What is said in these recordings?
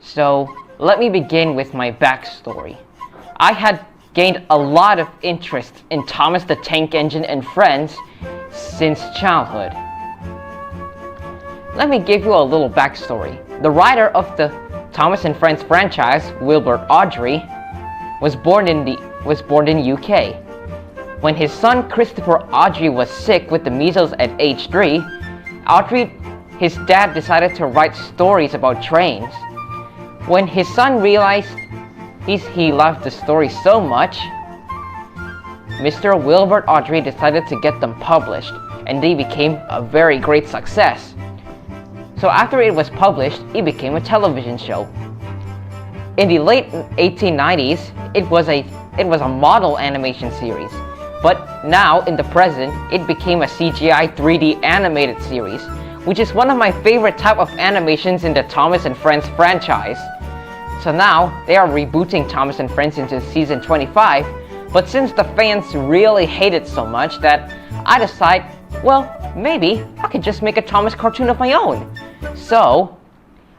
So, let me begin with my backstory. I had gained a lot of interest in Thomas the Tank Engine and Friends since childhood. Let me give you a little backstory. The writer of the Thomas and Friends franchise, Wilbert Awdry, was born in UK. When his son Christopher Awdry was sick with the measles at age 3, his dad decided to write stories about trains. When his son realized he loved the story so much, Mr. Wilbert Awdry decided to get them published, and they became a very great success. So after it was published, it became a television show. In the late 1890s, it was a model animation series, but now in the present, it became a CGI 3D animated series, which is one of my favorite type of animations in the Thomas and Friends franchise. So now, they are rebooting Thomas and Friends into season 25, but since the fans really hate it so much that I decided, well, maybe I could just make a Thomas cartoon of my own. So,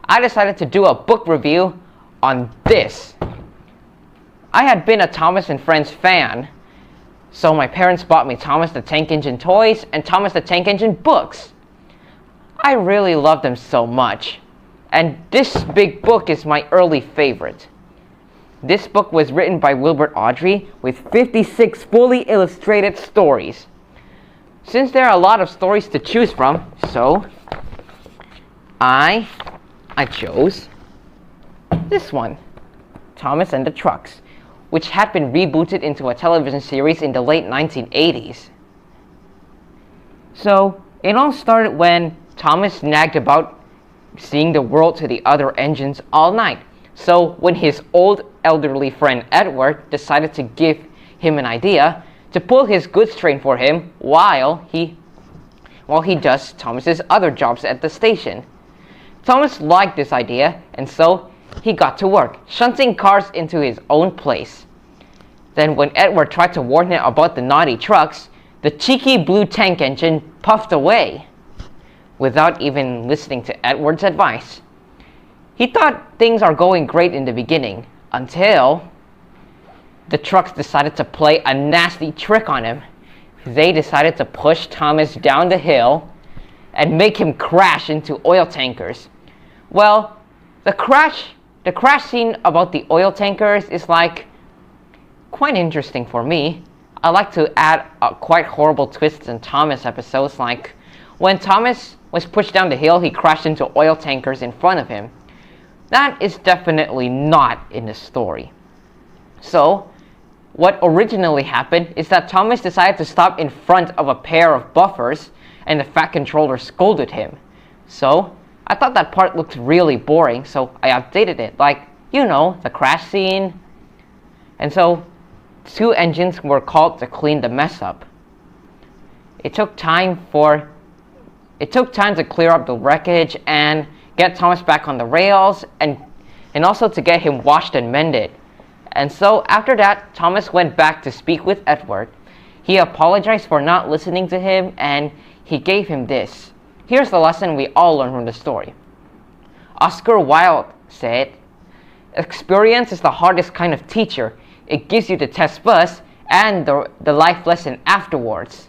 I decided to do a book review on this. I had been a Thomas and Friends fan, so my parents bought me Thomas the Tank Engine toys and Thomas the Tank Engine books. I really loved them so much, and this big book is my early favorite. This book was written by Wilbert Awdry with 56 fully illustrated stories. Since there are a lot of stories to choose from, so I chose this one, Thomas and the Trucks, which had been rebooted into a television series in the late 1980s. So, it all started when Thomas nagged about seeing the world to the other engines all night. So, when his old elderly friend Edward decided to give him an idea to pull his goods train for him while he does Thomas's other jobs at the station. Thomas liked this idea, and so he got to work, shunting cars into his own place. Then when Edward tried to warn him about the naughty trucks, the cheeky blue tank engine puffed away without even listening to Edward's advice. He thought things are going great in the beginning, until the trucks decided to play a nasty trick on him. They decided to push Thomas down the hill and make him crash into oil tankers. Well, the crash scene about the oil tankers is quite interesting for me. I like to add quite horrible twists in Thomas episodes, like when Thomas was pushed down the hill, he crashed into oil tankers in front of him. That is definitely not in the story. So, what originally happened is that Thomas decided to stop in front of a pair of buffers, and the Fat Controller scolded him. So, I thought that part looked really boring, so I updated it, the crash scene. And so, 2 engines were called to clean the mess up. It took time to clear up the wreckage and get Thomas back on the rails, and also to get him washed and mended. And so after that, Thomas went back to speak with Edward. He apologized for not listening to him, and he gave him this. Here's the lesson we all learn from the story. Oscar Wilde said, "Experience is the hardest kind of teacher. It gives you the test bus and the life lesson afterwards."